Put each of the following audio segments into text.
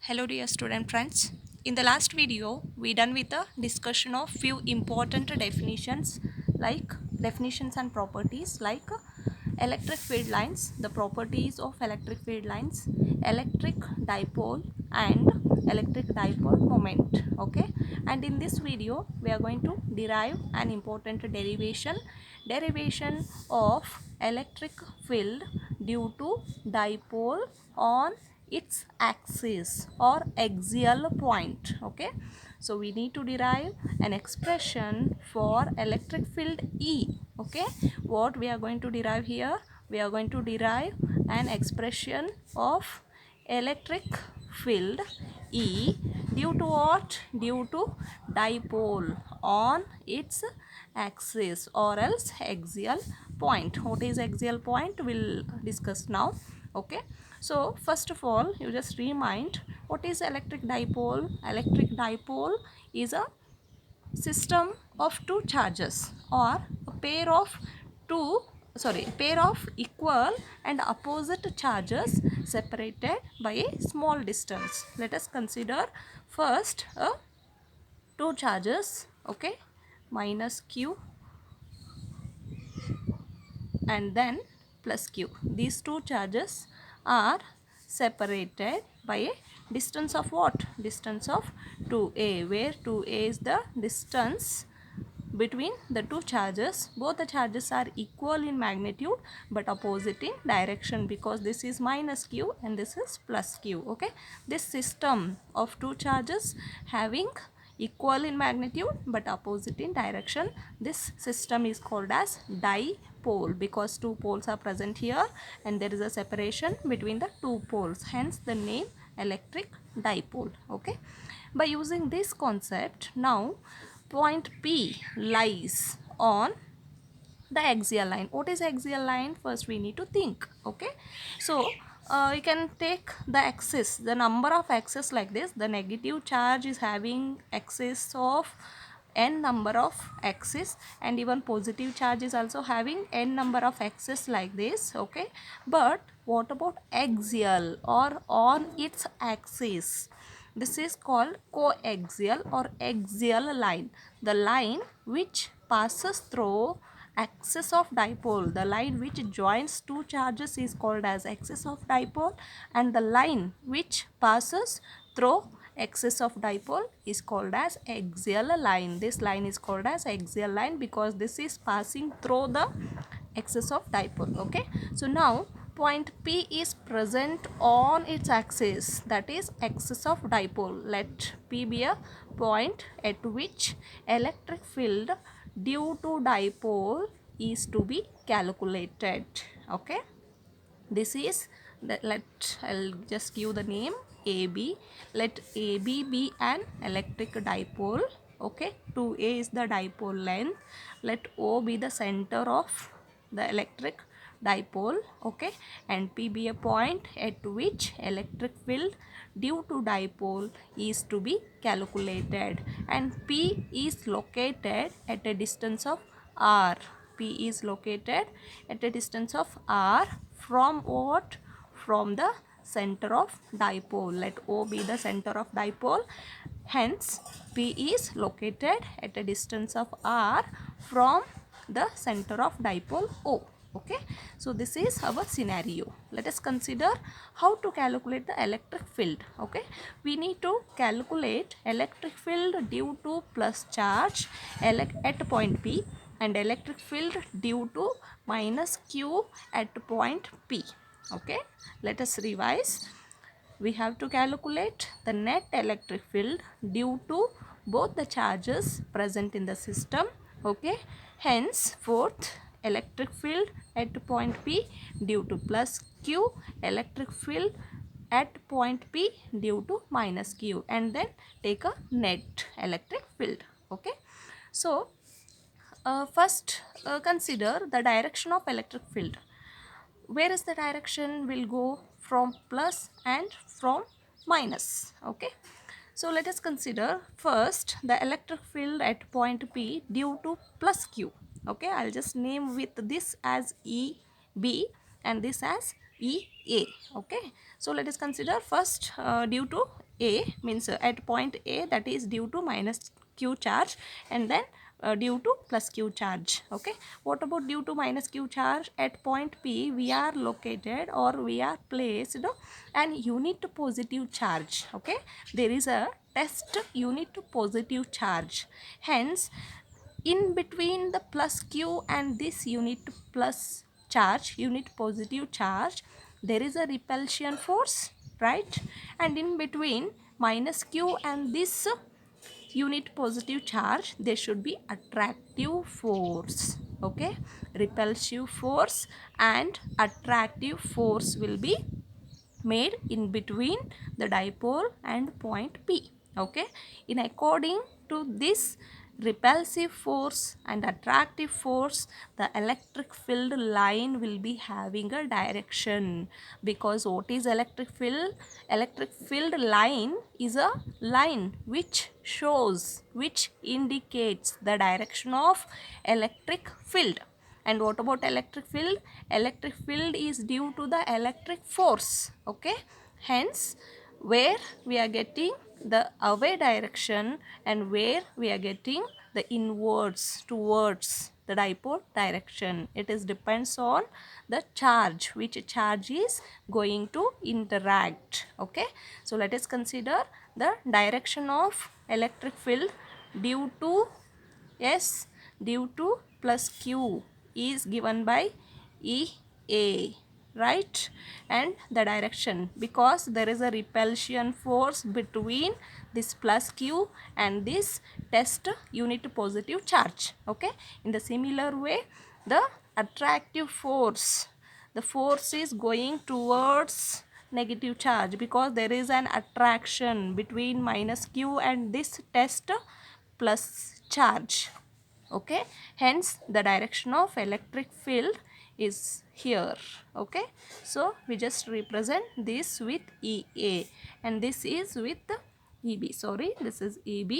Hello dear student friends. In the last video, we done with the discussion of few important definitions like definitions and properties like electric field lines, the properties of electric field lines, electric dipole and electric dipole moment. Okay, and in this video we are going to derive an important derivation of electric field due to dipole on its axis or axial point. Okay, so we need to derive an expression for electric field E. Okay, what we are going to derive here, we are going to derive an expression of electric field E due to what? Due to dipole on its axis or else axial point. What is axial point? We'll discuss now. Okay, so first of all, you just remind what is electric dipole. Electric dipole is a system of two charges or a pair of equal and opposite charges separated by a small distance. Let us consider first two charges, okay, minus q and then plus q. These two charges are separated by a distance of what? Distance of 2a, where 2a is the distance between the two charges. Both the charges are equal in magnitude but opposite in direction, because this is minus q and this is plus q. Okay, this system of two charges having equal in magnitude but opposite in direction, this system is called as dipole, because two poles are present here and there is a separation between the two poles, hence the name electric dipole. Okay, by using this concept, now point P lies on the axial line. What is axial line? First we need to think. Okay, so you can take the axis, the number of axes like this. The negative charge is having axis of n number of axes, and even positive charge is also having n number of axes like this. Okay, but what about axial or on its axis? This is called coaxial or axial line, the line which passes through axis of dipole. The line which joins two charges is called as axis of dipole, and the line which passes through axis of dipole is called as axial line. This line is called as axial line because this is passing through the axis of dipole. Okay, so now point P is present on its axis, that is axis of dipole. Let P be a point at which electric field due to dipole is to be calculated. Okay, this is the, I'll just give the name AB. Let AB be an electric dipole. Okay, 2A is the dipole length. Let O be the center of the electric dipole. Okay, and P be a point at which electric field due to dipole is to be calculated, and P is located at a distance of r. P is located at a distance of r from what? From the center of dipole. Let O be the center of dipole. Hence, P is located at a distance of r from the center of dipole O. Okay, so this is our scenario. Let us consider how to calculate the electric field. Okay, we need to calculate electric field due to plus charge at point P and electric field due to minus q at point P. Okay, let us revise. We have to calculate the net electric field due to both the charges present in the system. Okay, hence fourth, electric field at point P due to plus q, electric field at point P due to minus q, and then take a net electric field. Okay, so first consider the direction of electric field. Where is the direction? Will go from plus and from minus. Okay, so let us consider first the electric field at point P due to plus q. Okay, I'll just name with this as EB and this as EA. Okay, so let us consider first due to A means at point A, that is due to minus q charge, and then due to plus q charge. Okay, what about due to minus q charge? At point P we are located, or we are placed an unit positive charge. Okay, there is a test unit positive charge, hence in between the plus q and this unit plus charge, unit positive charge, there is a repulsion force, right? And in between minus q and this unit positive charge, there should be attractive force. Okay, repulsive force and attractive force will be made in between the dipole and point P. Okay, in according to this repulsive force and attractive force, the electric field line will be having a direction. Because what is electric field? Electric field line is a line which shows, which indicates the direction of electric field. And what about electric field? Electric field is due to the electric force. Okay, hence where we are getting the away direction and where we are getting the inwards, towards the dipole direction. It is depends on the charge, which charge is going to interact. Okay, so let us consider the direction of electric field due to S, due to plus Q is given by EA, right? And the direction, because there is a repulsion force between this plus Q and this test unit positive charge. Okay, in the similar way, the attractive force, the force is going towards negative charge, because there is an attraction between minus Q and this test plus charge. Okay, hence the direction of electric field is here. Okay, so we just represent this with EA, and this is with EB. Sorry, this is EB.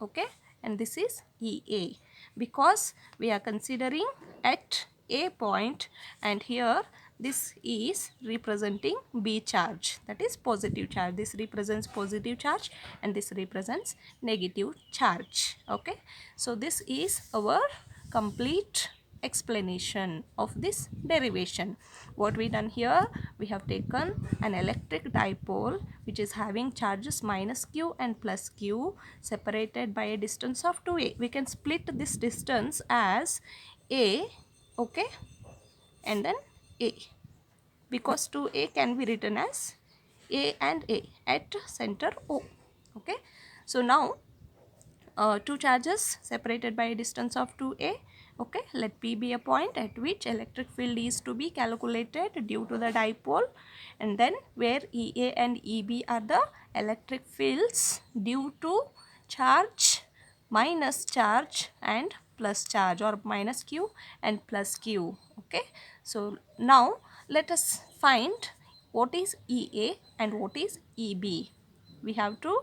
Okay, and this is EA, because we are considering at A point, and here this is representing B charge, that is positive charge. This represents positive charge and this represents negative charge. Okay, so this is our complete explanation of this derivation. What we done here, we have taken an electric dipole which is having charges minus q and plus q separated by a distance of 2a. We can split this distance as a, okay, and then a, because 2a can be written as a and a at center O. Okay, so now two charges separated by a distance of 2a. Okay, let P be a point at which electric field is to be calculated due to the dipole, and then where EA and EB are the electric fields due to charge, minus charge and plus charge, or minus q and plus q. Okay, so now let us find what is EA and what is EB. We have to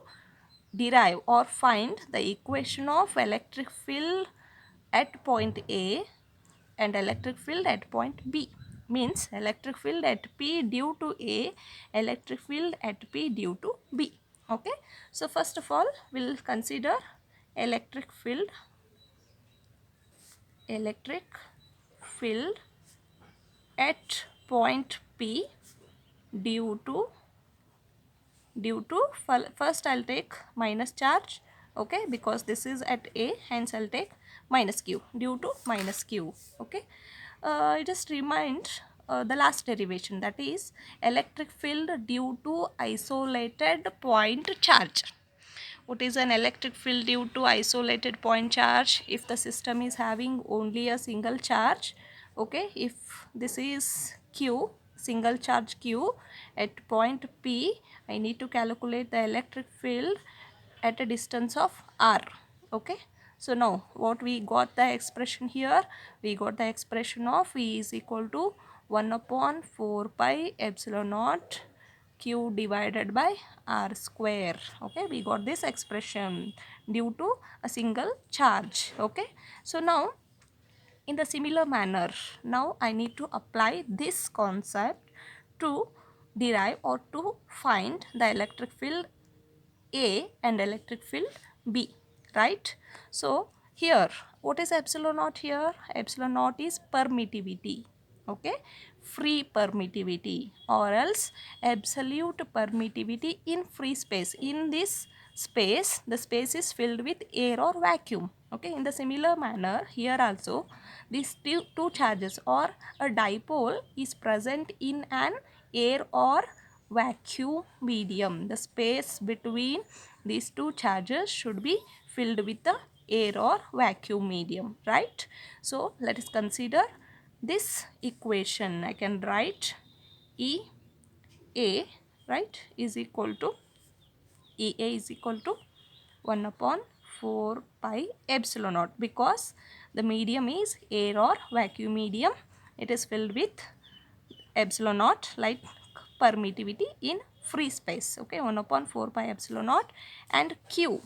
derive or find the equation of electric field at point A and electric field at point B. Means electric field at P due to A, electric field at P due to B. Okay, so first of all we'll consider electric field at point P due to first I'll take minus charge. Okay, because this is at A, hence I'll take minus q, due to minus q. Okay, I just remind the last derivation, that is electric field due to isolated point charge. What is an electric field due to isolated point charge? If the system is having only a single charge, okay, if this is q, single charge q at point P, I need to calculate the electric field at a distance of r. Okay, so now what we got the expression here, we got the expression of V is equal to 1 upon 4 pi epsilon naught q divided by r square. Okay, we got this expression due to a single charge. Okay, so now in the similar manner, now I need to apply this concept to derive or to find the electric field A and electric field B, right? So here, what is epsilon naught here? Epsilon naught is permittivity, okay? Free permittivity or else absolute permittivity in free space. In this space, the space is filled with air or vacuum, okay? In the similar manner, here also, these two charges or a dipole is present in an air or vacuum medium. The space between these two charges should be filled with the air or vacuum medium, right? So let us consider this equation. I can write EA, right, is equal to EA is equal to 1 upon 4 pi epsilon naught, because the medium is air or vacuum medium. It is filled with epsilon naught, like permittivity in free space, okay? 1 upon 4 pi epsilon naught. And Q,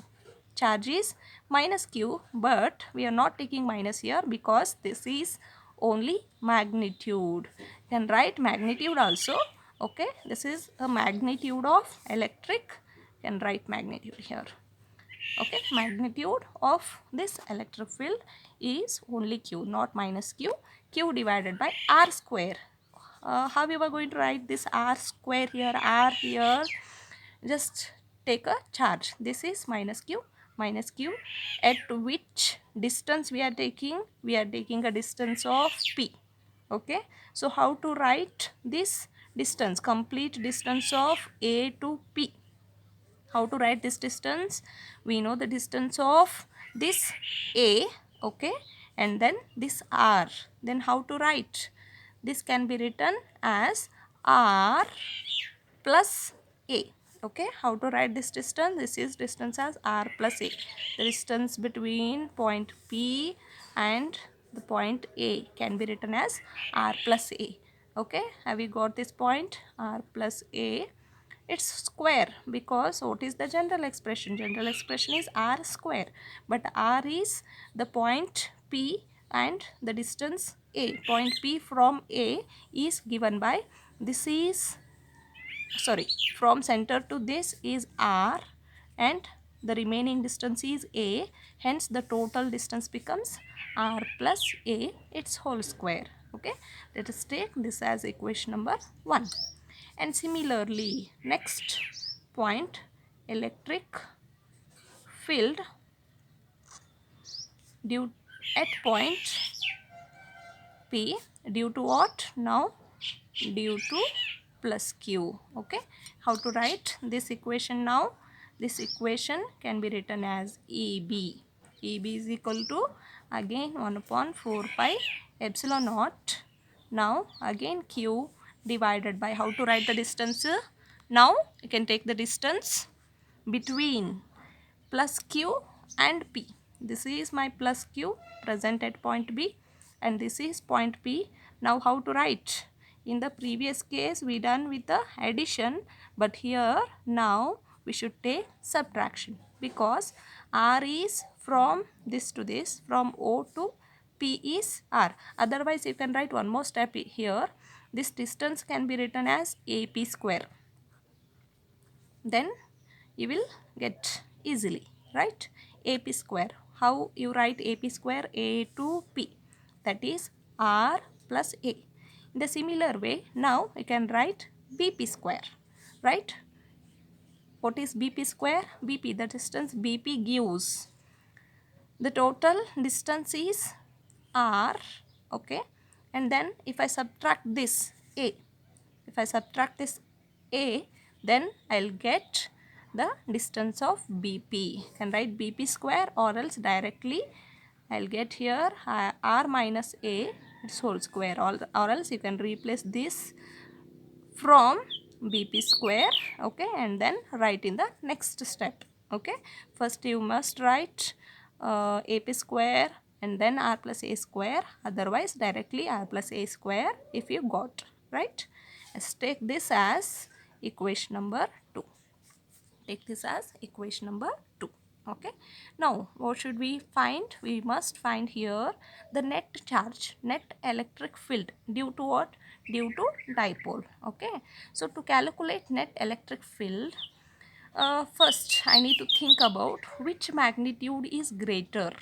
charge is minus Q, but we are not taking minus here because this is only magnitude. You can write magnitude also, okay? This is a magnitude of electric. You can write magnitude here, okay? Magnitude of this electric field is only Q, not minus Q. Q divided by R square. How we were going to write this R square here? R here, just take a charge. This is minus Q, minus Q. At which distance we are taking? We are taking a distance of P, okay? So how to write this distance, complete distance of A to P? How to write this distance? We know the distance of this A, okay, and then this R. Then how to write? This can be written as R plus A, okay? How to write this distance? This is distance as R plus A. The distance between point P and the point A can be written as R plus A, okay? Have you got this point? R plus A. It's square, because what is the general expression? General expression is R square, but R is the point P and the distance A. Point P from A is given by, this is, sorry, from center to this is R and the remaining distance is A. Hence the total distance becomes R plus A, its whole square, okay? Let us take this as equation number 1. And similarly, next point, electric field due at point P due to what? Now due to plus Q, okay? How to write this equation now? This equation can be written as EB. EB is equal to, again, 1 upon 4 pi epsilon naught. Now again Q divided by, how to write the distance? Now you can take the distance between plus Q and P. This is my plus Q present at point B and this is point P. Now how to write? In the previous case we done with the addition, but here now we should take subtraction, because R is from this to this, from O to P is R. Otherwise you can write one more step here. This distance can be written as AP square. Then you will get easily, right? AP square. How you write AP square? A to P, that is R plus A. In the similar way, now you can write BP square, right? What is BP square? BP, the distance BP gives. The total distance is R, okay? And then if I subtract this A, if I subtract this A, then I'll get the distance of BP. Can write BP square, or else directly I'll get here R minus A, its whole square, or else you can replace this from BP square, okay, and then write in the next step, okay? First you must write AP square and then R plus A square, otherwise directly R plus A square if you got, right? Let's take this as equation number 2. Take this as equation number 2. Okay. Now, what should we find? We must find here the net charge, net electric field due to what? due to dipole. Okay, so to calculate net electric field, first I need to think about which magnitude is greater.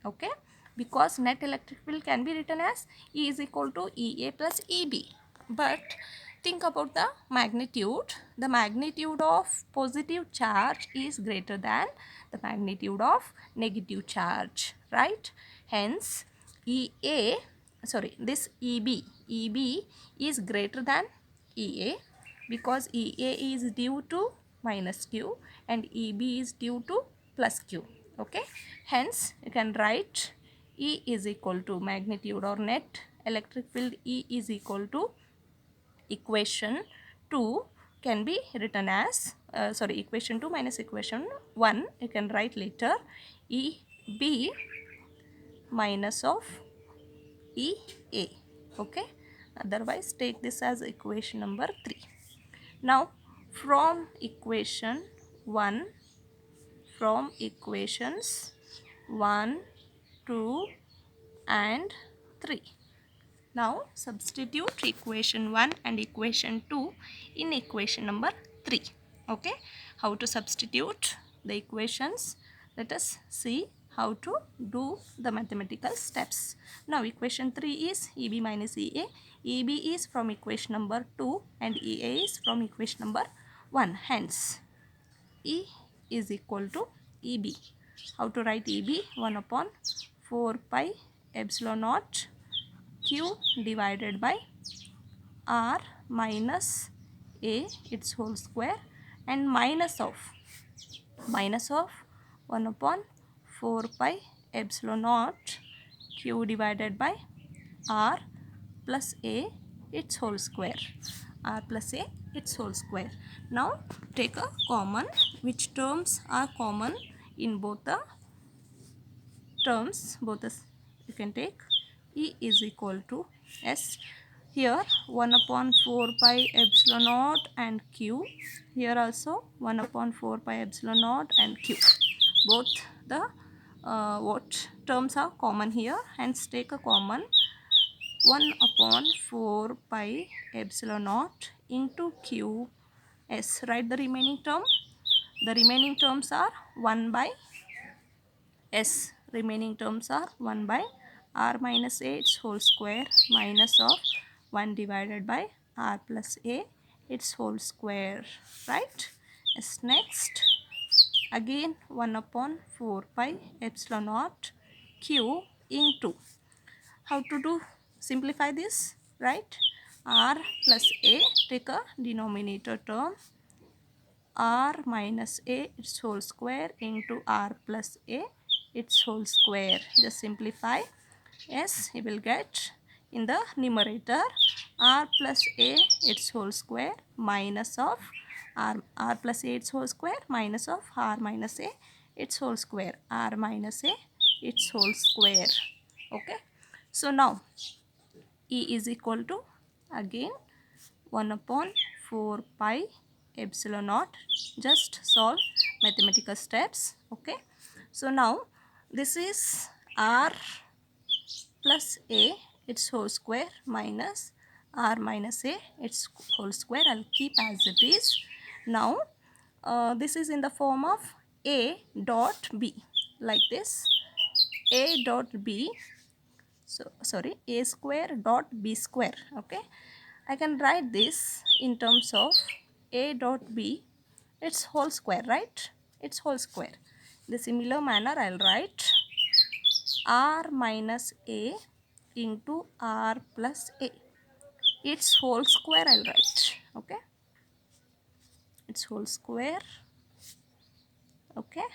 Okay, because net electric field can be written as E is equal to EA plus EB, but think about the magnitude. The magnitude of positive charge is greater than the magnitude of negative charge, right? Hence EA, sorry, this EB is greater than EA, because EA is due to minus Q and EB is due to plus Q. Okay, hence you can write E is equal to magnitude or net electric field. E is equal to equation 2 can be written as equation 2 minus equation 1 you can write later, EB minus of EA. Okay, otherwise take this as equation number 3. Now from equation 1, from equations 1, 2 and 3, now substitute equation 1 and equation 2 in equation number 3. Okay, how to substitute the equations? Let us see how to do the mathematical steps. Now equation 3 is EB minus EA. EB is from equation number 2 and EA is from equation number 1. Hence E is equal to EB. How to write EB? 1 upon 4 pi epsilon naught Q divided by R minus A its whole square, and minus of 1 upon 4 pi epsilon naught Q divided by R plus A its whole square. R plus A its whole square. Now take a common. Which terms are common in both the terms? You can take E is equal to S. Here 1 upon 4 pi epsilon naught and Q. Here also 1 upon 4 pi epsilon naught and Q. Both the what terms are common here. Hence take a common. 1 upon 4 pi epsilon naught into Q S. Write the remaining term. The remaining terms are 1 by S. Remaining terms are 1 by R minus A its whole square minus of 1 divided by R plus A its whole square. Right? Yes, next again 1 upon 4 pi epsilon naught Q into, how to do? Simplify this, right? R plus A, take a denominator term, R minus A its whole square into R plus A its whole square. Just simplify. Yes, you will get in the numerator R plus A its whole square minus of R plus A its whole square minus of R minus A its whole square. R minus A its whole square. Okay. So now E is equal to again 1 upon 4 pi epsilon naught. Just solve mathematical steps. Okay. So now this is R plus A its whole square minus R minus A its whole square. I'll keep as it is. Now this is in the form of A dot B, like this. A dot B, so sorry, A square dot B square. Okay, I can write this in terms of A dot B its whole square, right? Its whole square. In the similar manner I'll write R minus A into R plus A its whole square. I'll write, okay, its whole square. Okay,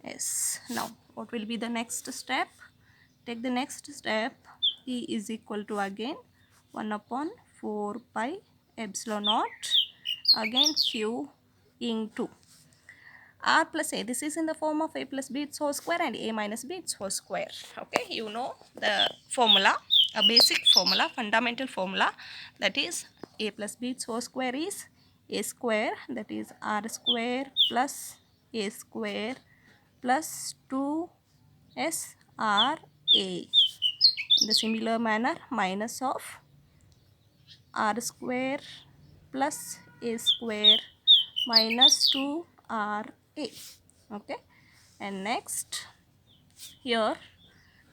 yes. Now what will be the next step? Take the next step. E is equal to again 1 upon 4 pi epsilon naught again Q into R plus A. This is in the form of A plus B its whole square and A minus B its whole square. Okay, you know the formula, a basic formula, fundamental formula, that is A plus B its whole square is A square, that is R square plus A square plus 2 SRA. In the similar manner, minus of r square plus a square minus 2ra. Okay, and next here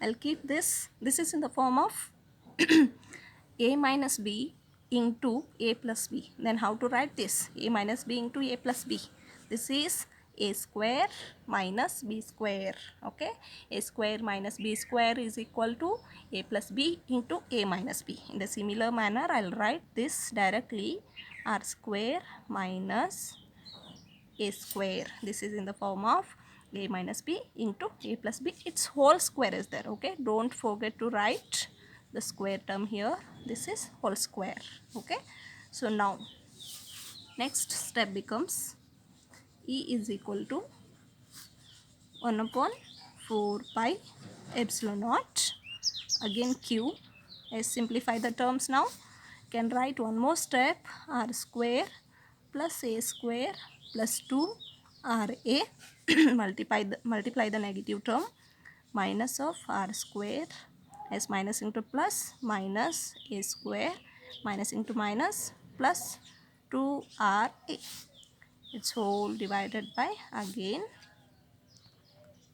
I'll keep this. This is in the form of a minus b into a plus b. Then how to write this? A minus b into a plus b. This is a square minus b square. Okay, a square minus b square is equal to a plus b into a minus b. In the similar manner, I'll write this directly: r square minus a square. This is in the form of a minus b into a plus b. Its whole square is there. Okay, don't forget to write the square term here. This is whole square. Okay, so now next step becomes e is equal to 1 upon 4 pi epsilon naught. Again q. Let's simplify the terms now. Can write one more step: r square plus a square plus 2ra. multiply the negative term, minus of r square as minus into plus minus a square minus into minus plus 2ra. Its whole divided by again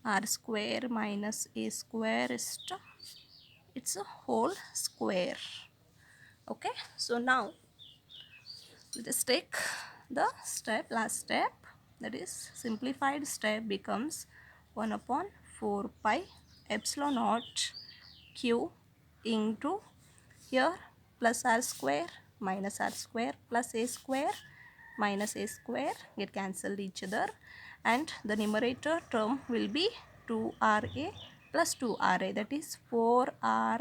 r square minus a square is to its a whole square. Okay, so now let us take the last step, that is simplified step becomes 1 upon 4 pi epsilon naught q into here plus r square minus r square plus a square minus a square get cancelled each other, and the numerator term will be 2ra plus 2ra, that is 4ra,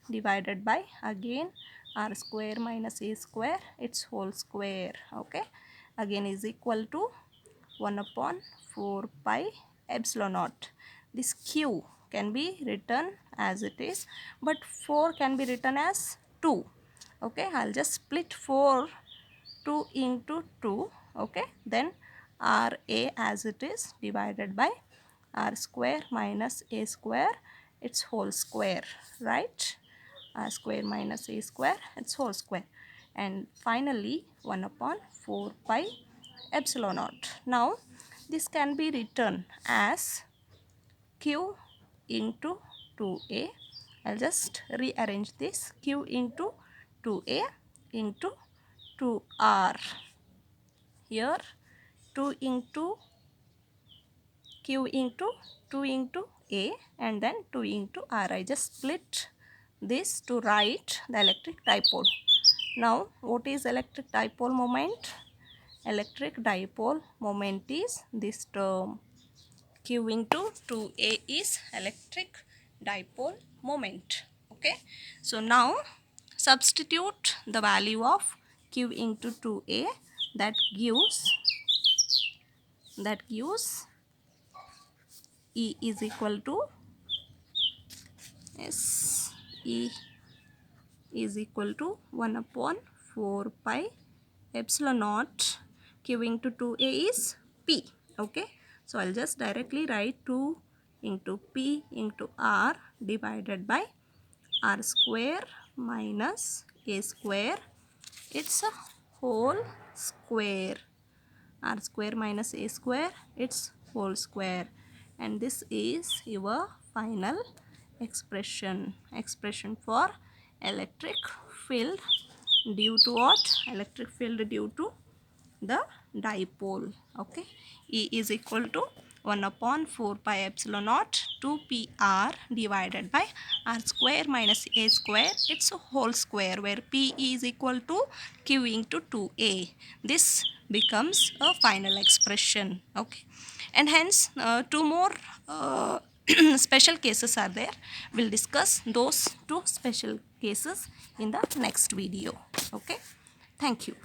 divided by again r square minus a square its whole square. Okay, again is equal to 1 upon 4 pi epsilon naught. This q can be written as it is, but 4 can be written as 2. Okay, I'll just split 4 2 into 2. Okay, then ra as it is divided by r square minus a square its whole square, right? R square minus a square its whole square, and finally 1 upon 4 pi epsilon naught. Now this can be written as q into 2a. I'll just rearrange this: q into 2a into 2r. Here 2 into q into 2 into a and then 2 into r. I just split this to write the electric dipole. Now what is electric dipole moment? Electric dipole moment is this term. Q into 2a is electric dipole moment. Okay, so now substitute the value of q into 2a, that gives E is equal to E is equal to 1 upon 4 pi epsilon naught. Q into 2a is P. Okay, so I'll just directly write 2 into P into R divided by R square minus A square. It's a whole square. R square minus A square, its whole square. And this is your final expression for electric field due to what? Electric field due to the dipole. Okay, E is equal to 1 upon 4 pi epsilon naught 2pr divided by r square minus a square its whole square, where p is equal to q into 2a. This becomes a final expression. Okay, and hence two more special cases are there. We'll discuss those two special cases in the next video. Okay, thank you.